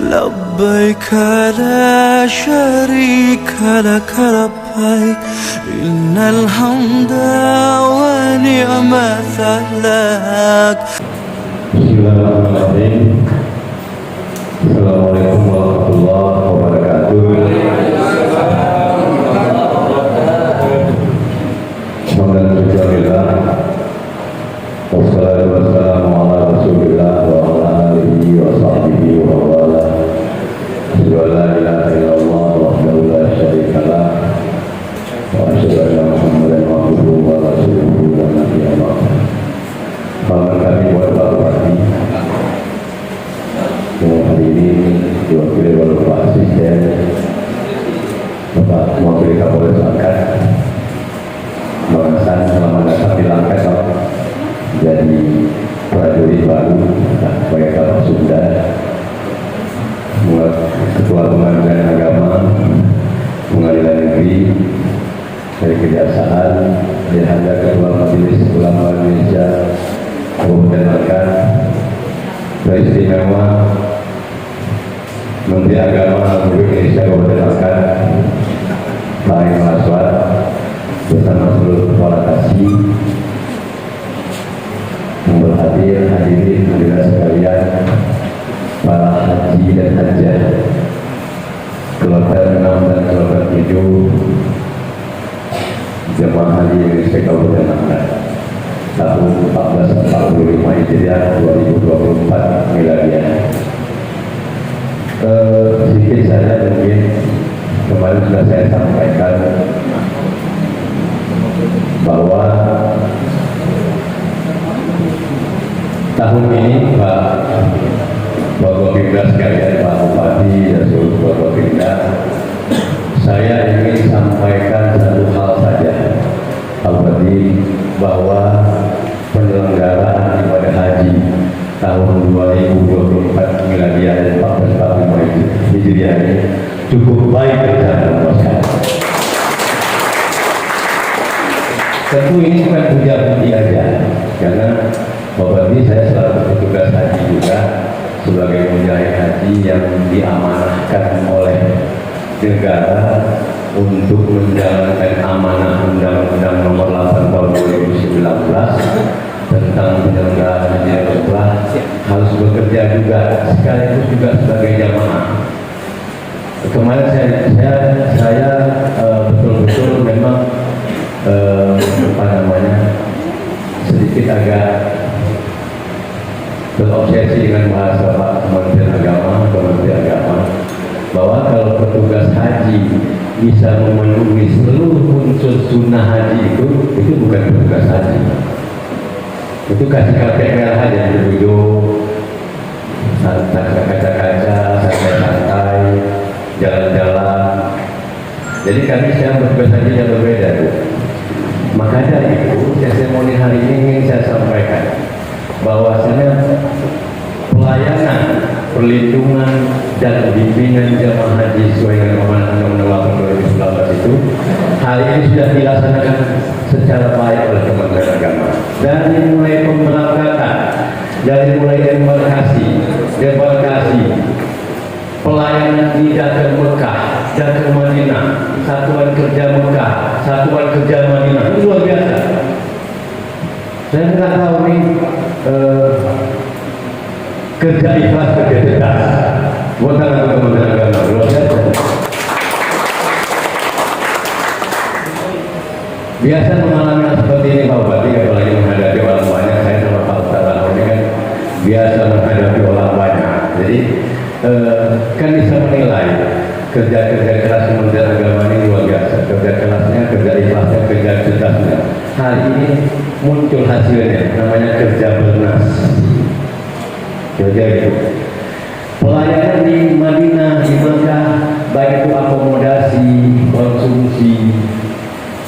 لبيك لا شريك لك لبيك إن الحمد ونعمة لك. Bismillahirrahmanirrahim. Assalamualaikum warahmatullahi wabarakatuh. Alhamdulillah. Wassalatu wassalamu ala Rasulillah wa ala alihi wa sahbihi wa wala. Asyhadu an la ilaha illallah wahdahu la syarika lah wa asyhadu anna Muhammadan abduhu wa rasuluhu wa nabiyyu ba'd. Selamat kami buat Bapak yang hari ini diwakili oleh Bapak Asisten Bapak Mewakili Kapolres Langkat. Bangsan selamat datang di Langkat jadi prajurit baru sebagai Kapal Sunda, Ketua Pengadilan Agama, Pengadilan Negeri dari Kejaksaan, dan ada Ketua Majelis Ulama Indonesia Kabupaten Langkat, Presiden Istimewa Menteri Agama Republik Indonesia Kabupaten Langkat, Pak Imam Aswad bersama seluruh kepala kasih yang berhadir, hadirin sekalian, para haji dan hajah, kloter 6 dan kloter 7, jemaah haji Indonesia Kabupaten Langkat tahun 1445 Hijriah 2024 Miladiah. Sedikit saja mungkin kemarin sudah saya sampaikan bahwa tahun ini Pak Wakapolda sekalian, Pak Bupati dan seluruh Wakapolda, saya ingin sampaikan satu hal saja, bahwa penyelenggaraan ibadah haji tahun 2024 Miladiah 1445 Hijriah ini cukup baik terjalankan. Tentu ini bukan puja-puji aja, karena Bapak ini saya selalu bertugas haji juga sebagai mujahid haji yang diamanahkan oleh negara untuk menjalankan amanah Undang-Undang Nomor 8 Tahun 2019 tentang penyelenggaraan haji dan umrah, harus bekerja juga sekaligus juga sebagai jamaah. Kemarin saya betul-betul memang sedikit agak berobsesi dengan bahasa Pak Kementerian Agama atau Menteri Agama, bahwa kalau petugas haji bisa memenuhi seluruh unsur sunnah haji itu bukan petugas haji. Itu kasih karpet merah aja duduk, kaca-kaca, santai-santai, jalan-jalan. Jadi kami sekarang bertugas haji yang berbeda tuh. Makanya itu seremoni hari ini ingin saya sampaikan bahwasanya pelayanan, perlindungan dan bimbingan jamaah haji sesuai dengan amanah Undang-Undang 8 2019 itu hari ini sudah dilaksanakan secara baik oleh Kementerian Agama. Dari mulai pemberangkatan, dari mulai debarkasi, pelayanan di datang Mekah, datang Madinah, satuan kerja Mekah, satuan kerja Madinah, itu luar biasa. Saya nggak tahu nih kerja ikhlas, kerja tegas. Buat Kementerian Agama luar biasa. Biasa mengalami seperti ini Pak Bupati, apalagi menghadapi orang banyak. Saya sama Pak Ustadz ini kan biasa menghadapi orang banyak. Jadi kan bisa menilai kerja-kerja keras Kementerian Agama ini luar biasa. Kerja kerasnya, kerja ikhlasnya, kerja cerdasnya. Hari ini muncul hasilnya, namanya kerja bernas. Kerja itu. Pelayanan di Madinah, di Mekah, baik itu akomodasi, konsumsi,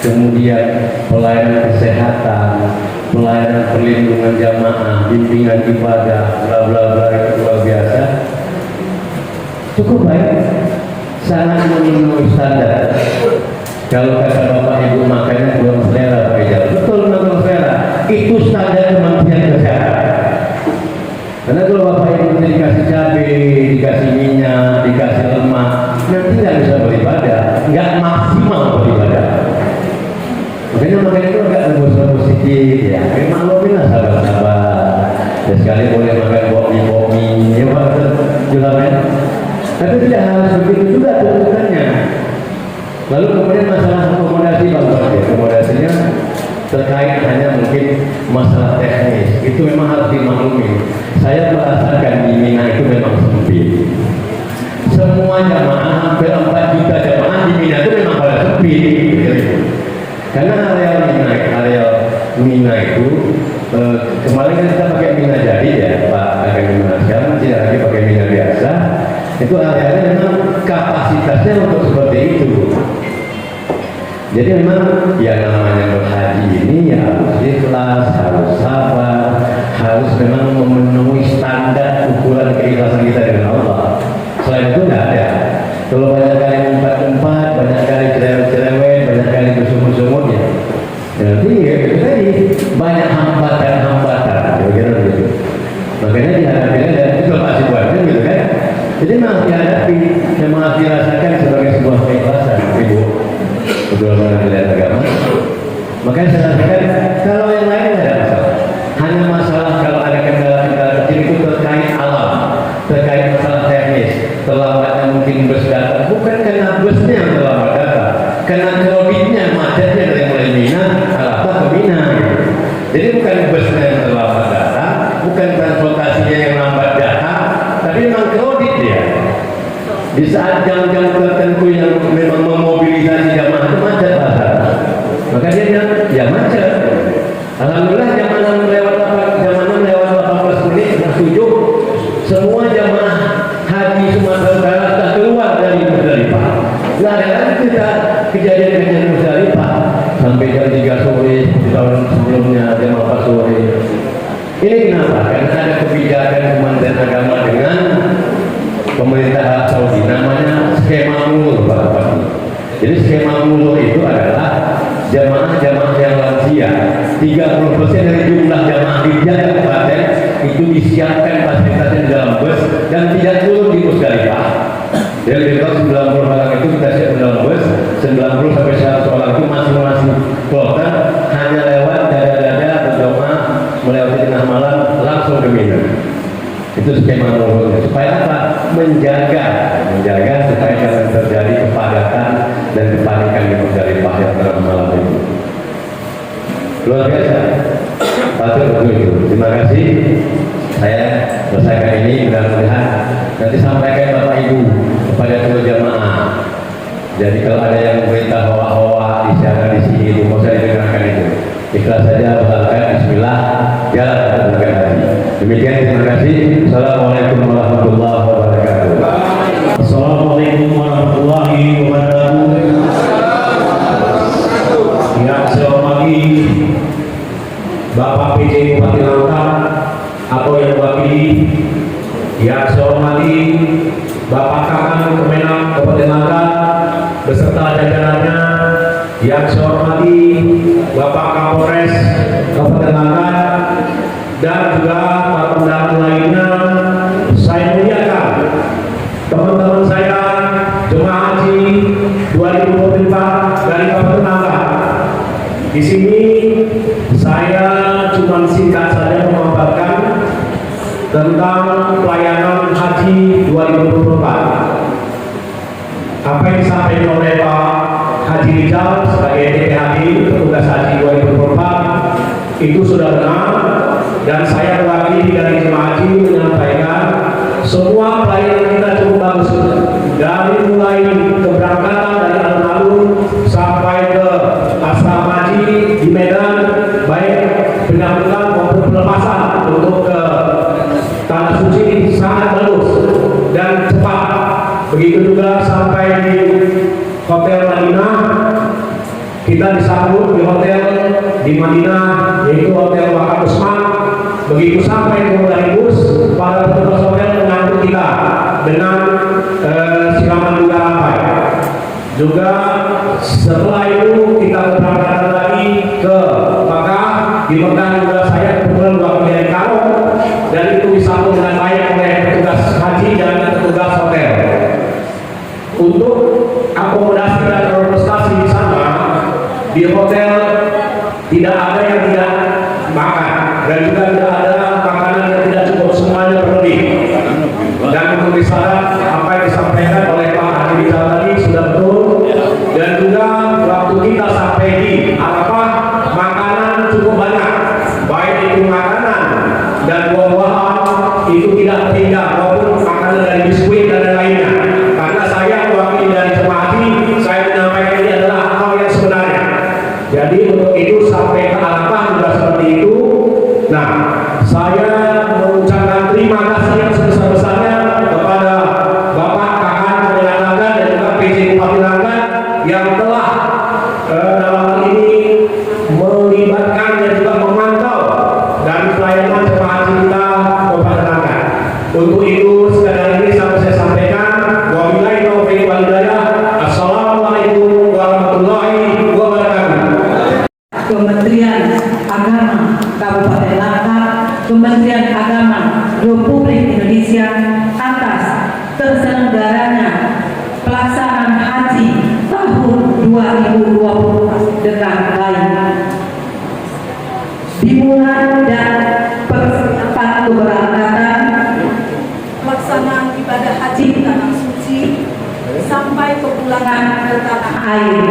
kemudian pelayanan kesehatan, pelayanan perlindungan jamaah, bimbingan ibadah, bla bla bla, itu luar biasa. Cukup baik, sangat memenuhi standar. Kalau kata Bapak Ibu makanya kurang selera Pak Ijal, betul kurang selera. Itu standar Kementerian Kesehatan. Karena kalau Bapak Ibu dikasih cabai, dikasih minyak, Julman. Tapi tidak harus begitu juga tuntutannya. Lalu kemudian masalah akomodasi akomodasinya terkait hanya mungkin masalah teknis, itu memang harus dimaklumi. Saya merasakan di Mina itu memang sempit. Semua jamaah, hampir 4 juta jamaah di Mina itu memang pada sempit. Karena area Mina itu kemarin kan kita pakai Mina jadi ya Pak Akan Mina, sekarang tidak lagi pakai Mina biasa. Itu areanya memang kapasitasnya untuk seperti itu. Jadi memang yang namanya berhaji ini ya harus ikhlas, harus sabar, harus memang memenuhi standar ukuran keikhlasan kita dengan Allah. Selain itu tidak ada. Kalau banyak kali umpat-umpat, banyak kali cerewet-cerewet, banyak kali bersumur-sumur ya. Jadi ya itu tadi banyak hambatan-hambatan, kira-kira begitu. Makanya dihadapinya dan itu masih buatnya gitu kan. Jadi maaf dihadapi dan maaf dirasakan sebagai sebuah keikhlasan, Ibu. Betul melihat agama. Makanya saya katakan kalau yang lain tidak ada masalah. Hanya masalah kalau ada kendala-kendala kecil itu terkait alam, terkait masalah teknis, terlambatnya mungkin bus datang. Bukan karena busnya yang terlambat datang, karena kreditnya macetnya dari mulai Mina, Arafah ke Mina. Gitu. Jadi bukan busnya yang terlambat datang, bukan transportasinya yang lambat datang, tapi memang kredit dia. Di saat jam-jam tertentu yang memang memobilisasi jamaah itu macet pasar. Maka dia bilang, ya macet. Alhamdulillah jam 6 lewat 18 menit, 7, semua jamaah haji Sumatera Utara sudah keluar dari Musdalifah. Nggak ada lagi kita kejadian Musdalifah sampai jam 3 sore di tahun sebelumnya, jam 4 sore. Ini kenapa? Karena ada kebijakan Kementerian Agama dengan pemerintah Arab Saudi, namanya skema mulur Pak Bupati. Jadi skema mulur itu adalah jamaah-jamaah yang lansia, 30% dari jumlah jamaah di kabupaten itu disiapkan fasilitasnya di dalam bus dan tidak turun di Musdalifah. Jadi kalau 90 orang itu kita siap di dalam bus, 90 sampai 100 orang itu masing-masing kloter hanya lewat dada-dada berdoa melewati tengah malam langsung ke Mina. Itu skema mulurnya. Supaya apa? Menjaga supaya jangan terjadi kepadatan dan kepanikan di Musdalifah yang tengah malam itu. Luar biasa. Patut begitu. Terima kasih. Saya selesaikan ini, mudah-mudahan nanti sampaikan Bapak Ibu kepada seluruh jamaah. Jadi kalau ada yang berita hawa-hawa di sana di sini itu mau saya dengarkan itu. Ikhlas saja, berangkat, Bismillah, jalan berangkat haji. Demikian, terima kasih. Assalamualaikum warahmatullahi wabarakatuh. Assalamualaikum warahmatullahi wabarakatuh. Yang saya hormati Bapak PJ Bupati Langkat atau yang wakili, yang saya hormati Bapak Kakan Kemenak Kabupaten Langkat beserta jajarannya, yang saya hormati Bapak Kapolres Kabupaten Langkat dan juga para undangan lainnya. Saya muliakan teman-teman saya jemaah haji 2024 dari Kabupaten Langkat. Di sini saya cuma singkat saja memaparkan tentang pelayanan haji 2024. Apa yang disampaikan oleh Pak Haji Rizal sebagai DPHD petugas haji 2024 itu sudah benar, dan saya mewakili dari jemaah haji menyampaikan semua pelayanan kita cukup bagus, dari mulai keberangkatan dari alun-alun sampai ke asrama haji di Medan, baik penyambutan maupun pelepasan untuk ke tanah suci sangat bagus dan cepat. Begitu juga sampai di Hotel Madinah, kita disambut di hotel di Madinah, yaitu Hotel Wakaf Usman. Begitu sampai ke Mulai-Bus, para petugas hotel mengangkut kita dengan siraman juga ramai. Juga setelah itu kita berangkat lagi ke Mekah. Di Mekah juga saya kebetulan wakil dari Karo, dan itu disambut dengan baik oleh petugas haji dan petugas hotel. Untuk akomodasi dan prestasi di sana, di hotel tidak ada yang tidak makan, dan juga tidak ada makanan yang tidak cukup, semuanya berlebih. Dan memenuhi syarat apa yang disampaikan oleh Pak Haji Rizal tadi sudah betul, dan juga waktu kita sampai di Arafah makanan cukup banyak, baik itu makanan dan buah-buahan itu tidak tertinggal maupun makanan dari biskuit dan lainnya. Karena saya mewakili dari jemaah haji, saya menyampaikan ini adalah hal yang sebenarnya. Jadi untuk itu sampai ke Arafah juga seperti itu. Nah, saya mengucapkan terima kasih yang sebesar-besarnya kepada Bapak Kakak Kepala Langgan dan juga PJ Bupati Langgan yang telah dalam hal ini melibatkan dan juga memantau dari pelayanan jemaah haji kita Kabupaten Langgan. Untuk itu sekadar ini saya sampaikan, wabillahi taufiq wal hidayah. Assalamualaikum warahmatullahi wabarakatuh. Kementerian Agama Kabupaten Langkat, Kementerian Agama Republik Indonesia atas terselenggaranya pelaksanaan haji tahun 2020 dengan baik. Dimulai dan persiapan keberangkatan pelaksanaan ibadah haji di tanah suci sampai kepulangan ke tanah air.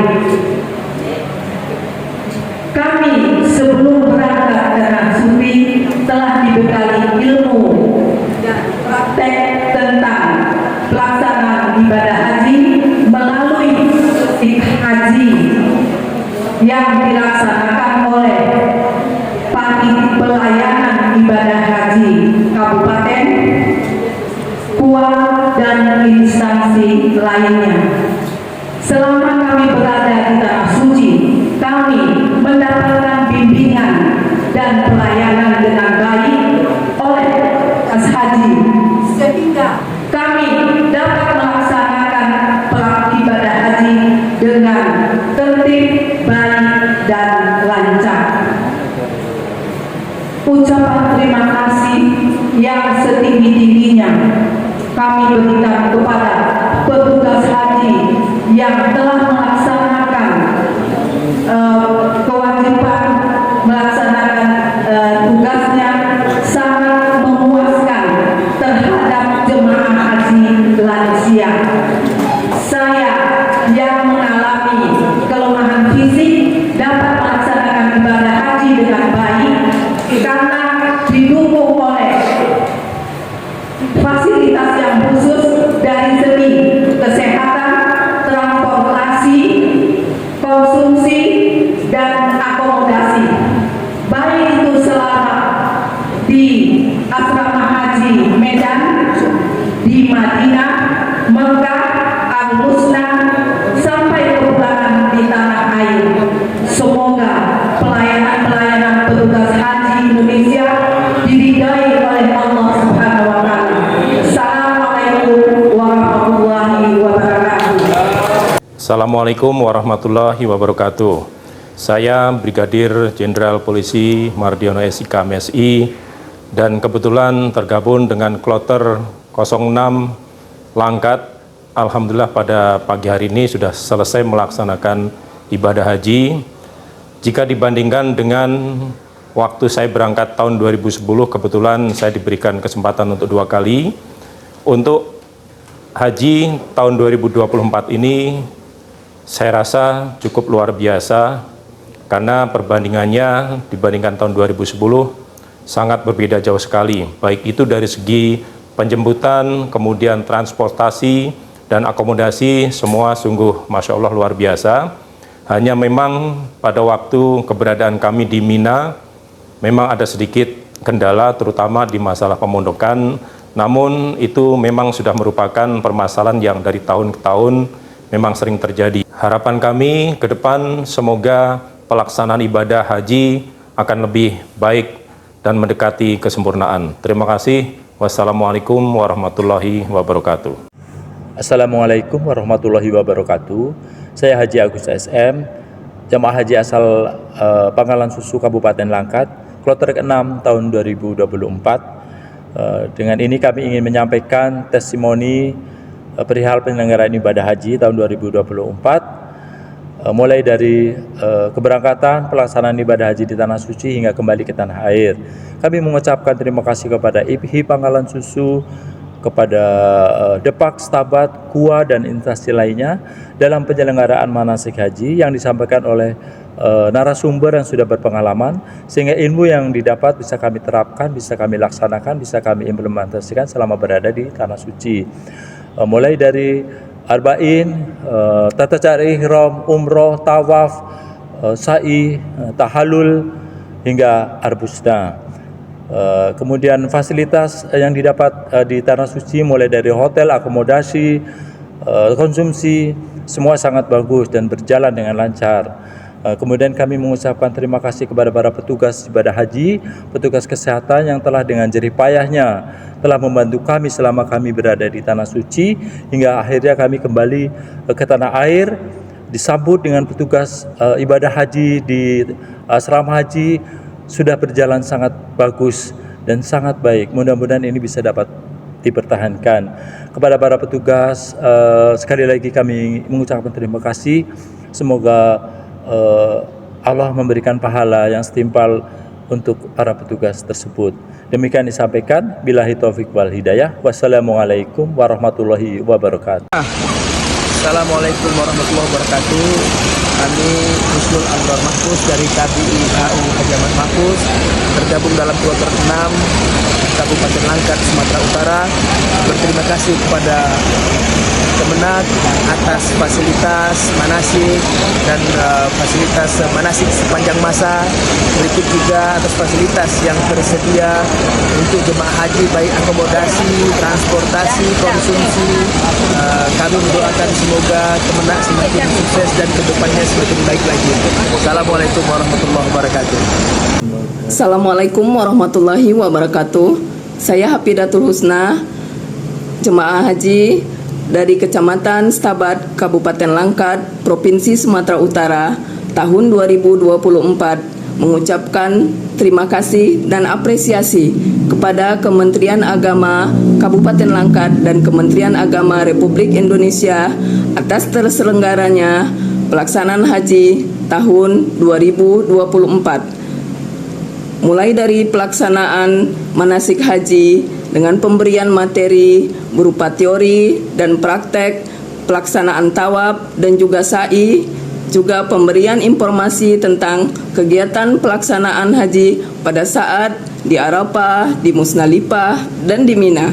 Kami sebelum berangkat ke tanah suci telah dibekali ilmu dan praktek tentang pelaksanaan ibadah haji melalui haji yang dilaksanakan oleh Panitia Pelayanan Ibadah Haji Kabupaten, KUA, dan instansi lainnya. Selama kami berada di tanah suci, kami mendapatkan bimbingan dan pelayanan dengan baik oleh haji, sehingga kami dapat melaksanakan ibadah haji dengan tertib, baik, dan lancar. Ucapan terima kasih yang setinggi-tingginya kami berikan kepada petugas haji yang telah melaksanakan kewajiban melaksanakan tugasnya sangat memuaskan terhadap jemaah haji lansia. Saya yang mengalami kelemahan fisik dapat melaksanakan ibadah haji dengan baik karena didukung oleh fasilitas yang khusus dari segi kesehatan, transportasi, konsumsi, dan akomodasi, baik itu selama di asrama haji Medan, di Madinah, Mekah, Al-Husna, sampai kepulangan di tanah air. Semoga pelayanan petugas haji Indonesia diridai oleh Allah Subhanahu wa Ta'ala. Assalamualaikum warahmatullahi wabarakatuh. Assalamualaikum warahmatullahi wabarakatuh. Saya Brigadir Jenderal Polisi Mardiono SIK MSI dan kebetulan tergabung dengan Kloter 06 Langkat. Alhamdulillah pada pagi hari ini sudah selesai melaksanakan ibadah haji. Jika dibandingkan dengan waktu saya berangkat tahun 2010, kebetulan saya diberikan kesempatan untuk 2 kali. Untuk haji tahun 2024 ini saya rasa cukup luar biasa karena perbandingannya dibandingkan tahun 2010 sangat berbeda jauh sekali, baik itu dari segi penjemputan, kemudian transportasi dan akomodasi, semua sungguh Masya Allah luar biasa. Hanya memang pada waktu keberadaan kami di Mina memang ada sedikit kendala terutama di masalah pemondokan, namun itu memang sudah merupakan permasalahan yang dari tahun ke tahun memang sering terjadi. Harapan kami ke depan semoga pelaksanaan ibadah haji akan lebih baik dan mendekati kesempurnaan. Terima kasih. Wassalamualaikum warahmatullahi wabarakatuh. Assalamualaikum warahmatullahi wabarakatuh. Saya Haji Agus SM, jamaah haji asal Pangkalan Susu Kabupaten Langkat, Kloter ke-6 tahun 2024. Dengan ini kami ingin menyampaikan testimoni perihal penyelenggaraan ibadah haji tahun 2024, mulai dari keberangkatan, pelaksanaan ibadah haji di Tanah Suci hingga kembali ke tanah air. Kami mengucapkan terima kasih kepada IPHI Pangkalan Susu, kepada Depak, Stabat, KUA, dan instansi lainnya dalam penyelenggaraan manasik haji yang disampaikan oleh narasumber yang sudah berpengalaman, sehingga ilmu yang didapat bisa kami terapkan, bisa kami laksanakan, bisa kami implementasikan selama berada di Tanah Suci. Mulai dari arba'in, tata cara ihram, umroh, tawaf, sa'i, tahallul, hingga arbusna. Kemudian fasilitas yang didapat di Tanah Suci mulai dari hotel, akomodasi, konsumsi, semua sangat bagus dan berjalan dengan lancar. Kemudian kami mengucapkan terima kasih kepada para petugas ibadah haji, petugas kesehatan yang telah dengan jerih payahnya telah membantu kami selama kami berada di Tanah Suci, hingga akhirnya kami kembali ke tanah air, disambut dengan petugas ibadah haji di asrama haji. Sudah berjalan sangat bagus dan sangat baik. Mudah-mudahan ini bisa dapat dipertahankan. Kepada para petugas, sekali lagi kami mengucapkan terima kasih. Semoga Allah memberikan pahala yang setimpal untuk para petugas tersebut. Demikian disampaikan. Billahi taufiq wal hidayah. Wassalamualaikum warahmatullahi wabarakatuh. Assalamualaikum warahmatullahi wabarakatuh. Kami Husnul Anwar Mahfuz dari KBI HU Haji Ahmad Mahfuz tergabung dalam kloter 6 Kabupaten Langkat, Sumatera Utara. Berterima kasih kepada Kemenag atas fasilitas manasik dan fasilitas manasik sepanjang masa. Berikut juga atas fasilitas yang tersedia untuk jemaah haji, baik akomodasi, transportasi, konsumsi. Kami mendoakan semoga Kemenag semakin sukses dan kedepannya semakin baik lagi. Assalamualaikum warahmatullahi wabarakatuh. Assalamualaikum warahmatullahi wabarakatuh. Saya Hafidatul Husna, jemaah haji dari Kecamatan Stabat, Kabupaten Langkat, Provinsi Sumatera Utara, tahun 2024, mengucapkan terima kasih dan apresiasi kepada Kementerian Agama Kabupaten Langkat dan Kementerian Agama Republik Indonesia atas terselenggaranya pelaksanaan haji tahun 2024. Mulai dari pelaksanaan manasik haji dengan pemberian materi berupa teori dan praktek, pelaksanaan tawaf dan juga sa'i, juga pemberian informasi tentang kegiatan pelaksanaan haji pada saat di Arafah, di Musdalifah, dan di Mina.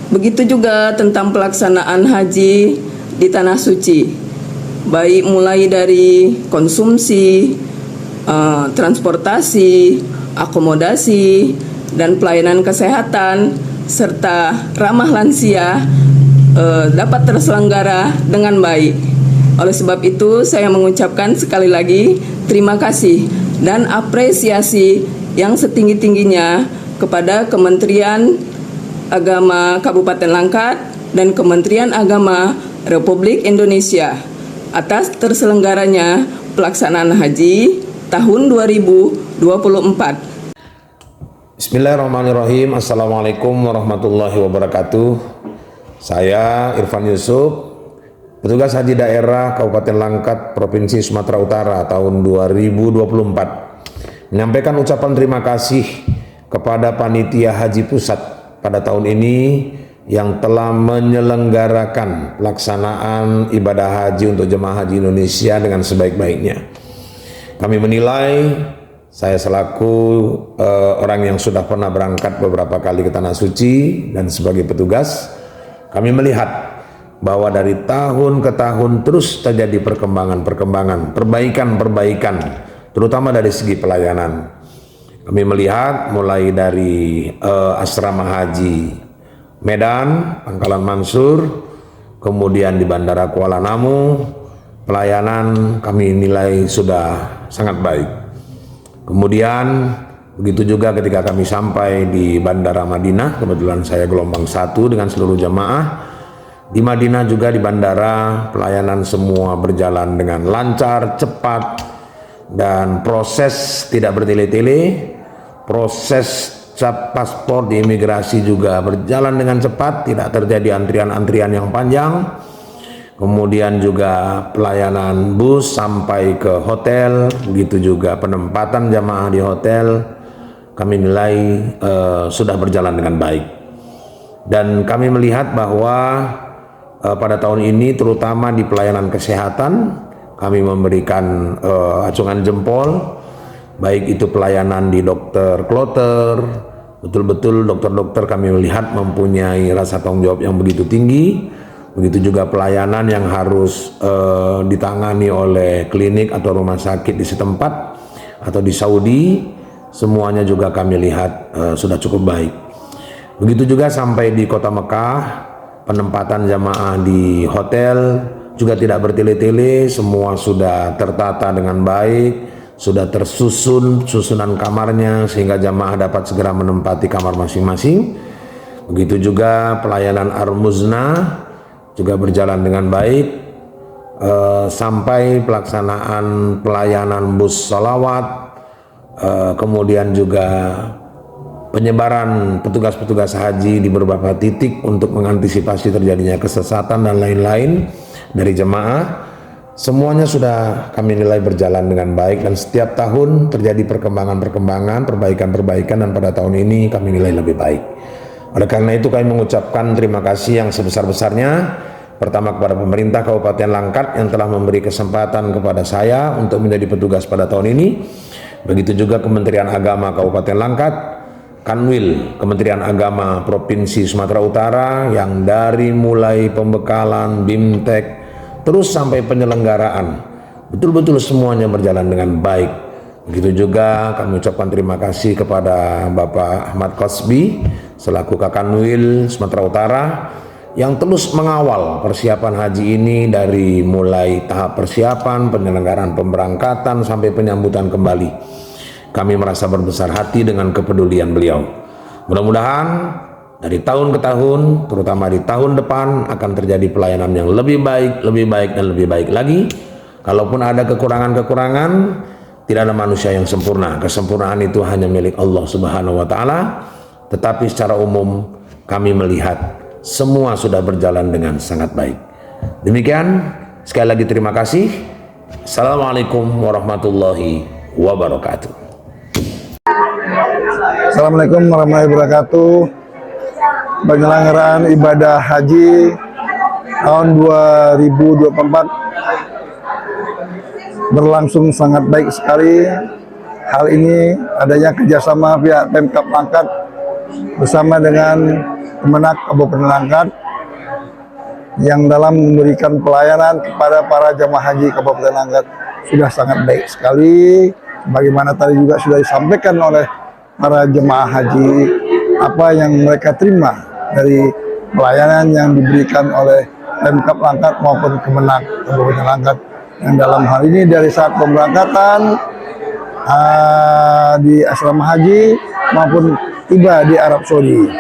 Begitu juga tentang pelaksanaan haji di Tanah Suci, baik mulai dari konsumsi, transportasi, akomodasi, dan pelayanan kesehatan serta ramah lansia dapat terselenggara dengan baik. Oleh sebab itu, saya mengucapkan sekali lagi terima kasih dan apresiasi yang setinggi-tingginya kepada Kementerian Agama Kabupaten Langkat dan Kementerian Agama Republik Indonesia atas terselenggaranya pelaksanaan haji tahun 2024. Bismillahirrahmanirrahim. Assalamualaikum warahmatullahi wabarakatuh. Saya Irfan Yusuf, petugas haji daerah Kabupaten Langkat, Provinsi Sumatera Utara tahun 2024, menyampaikan ucapan terima kasih kepada Panitia Haji Pusat pada tahun ini yang telah menyelenggarakan pelaksanaan ibadah haji untuk jemaah haji Indonesia dengan sebaik-baiknya. Kami menilai, saya selaku orang yang sudah pernah berangkat beberapa kali ke Tanah Suci dan sebagai petugas, kami melihat bahwa dari tahun ke tahun terus terjadi perkembangan, perbaikan, terutama dari segi pelayanan. Kami melihat mulai dari asrama haji Medan, Pangkalan Mansur, kemudian di Bandara Kuala Namu, pelayanan kami nilai sudah sangat baik. Kemudian begitu juga ketika kami sampai di Bandara Madinah, kebetulan saya gelombang 1 dengan seluruh jamaah. Di Madinah juga di bandara, pelayanan semua berjalan dengan lancar, cepat, dan proses tidak bertele-tele. Proses cap paspor di imigrasi juga berjalan dengan cepat, tidak terjadi antrian-antrian yang panjang. Kemudian juga pelayanan bus sampai ke hotel, begitu juga penempatan jamaah di hotel, kami nilai sudah berjalan dengan baik. Dan kami melihat bahwa pada tahun ini terutama di pelayanan kesehatan kami memberikan acungan jempol, baik itu pelayanan di dokter kloter, betul-betul dokter-dokter kami melihat mempunyai rasa tanggung jawab yang begitu tinggi. Begitu juga pelayanan yang harus ditangani oleh klinik atau rumah sakit di setempat atau di Saudi, semuanya juga kami lihat sudah cukup baik. Begitu juga sampai di kota Mekah, penempatan jamaah di hotel juga tidak bertele-tele, semua sudah tertata dengan baik, sudah tersusun susunan kamarnya sehingga jamaah dapat segera menempati kamar masing-masing. Begitu juga pelayanan Ar-Muzna juga berjalan dengan baik, sampai pelaksanaan pelayanan bus salawat, kemudian juga penyebaran petugas-petugas haji di beberapa titik untuk mengantisipasi terjadinya kesesatan dan lain-lain dari jemaah. Semuanya sudah kami nilai berjalan dengan baik dan setiap tahun terjadi perkembangan-perkembangan, perbaikan-perbaikan, dan pada tahun ini kami nilai lebih baik. Oleh karena itu kami mengucapkan terima kasih yang sebesar-besarnya pertama kepada pemerintah Kabupaten Langkat yang telah memberi kesempatan kepada saya untuk menjadi petugas pada tahun ini. Begitu juga Kementerian Agama Kabupaten Langkat, Kanwil Kementerian Agama Provinsi Sumatera Utara yang dari mulai pembekalan, BIMTEK, terus sampai penyelenggaraan, betul-betul semuanya berjalan dengan baik. Begitu juga kami ucapkan terima kasih kepada Bapak Ahmad Qasbi selaku Kakanwil Sumatera Utara yang terus mengawal persiapan haji ini dari mulai tahap persiapan, penyelenggaraan pemberangkatan sampai penyambutan kembali. Kami merasa berbesar hati dengan kepedulian beliau. Mudah-mudahan dari tahun ke tahun, terutama di tahun depan akan terjadi pelayanan yang lebih baik, dan lebih baik lagi. Kalaupun ada kekurangan-kekurangan, tidak ada manusia yang sempurna. Kesempurnaan itu hanya milik Allah Subhanahu wa Ta'ala. Tetapi secara umum kami melihat semua sudah berjalan dengan sangat baik. Demikian, sekali lagi terima kasih. Assalamualaikum warahmatullahi wabarakatuh. Assalamualaikum warahmatullahi wabarakatuh. Penyelenggaraan ibadah haji tahun 2024 berlangsung sangat baik sekali. Hal ini adanya kerjasama pihak Pemkab Langkat bersama dengan Kemenak Kabupaten Langkat yang dalam memberikan pelayanan kepada para jamaah haji Kabupaten Langkat sudah sangat baik sekali. Bagaimana tadi juga sudah disampaikan oleh para jemaah haji apa yang mereka terima dari pelayanan yang diberikan oleh Pemkab Langkat maupun Kemenak Kabupaten Langkat, yang dalam hal ini dari saat pemberangkatan di asrama haji maupun tiba di Arab Saudi,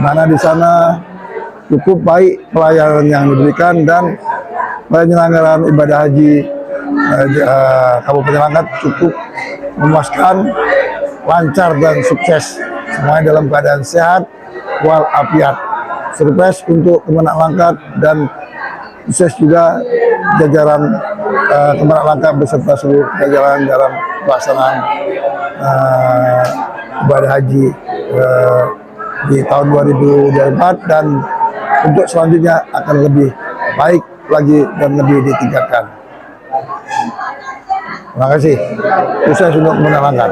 mana di sana cukup baik pelayanan yang diberikan dan penyelenggaraan ibadah haji Kabupaten Langkat cukup memuaskan, lancar dan sukses, semuanya dalam keadaan sehat walafiat. Surprise untuk Kemenak Langkat dan sukses juga jajaran Kemenak Langkat beserta seluruh jajaran dalam pelaksanaan ibadah haji di tahun 2024, dan untuk selanjutnya akan lebih baik lagi dan lebih ditingkatkan. Terima kasih. Sukses untuk Kemenak Langkat.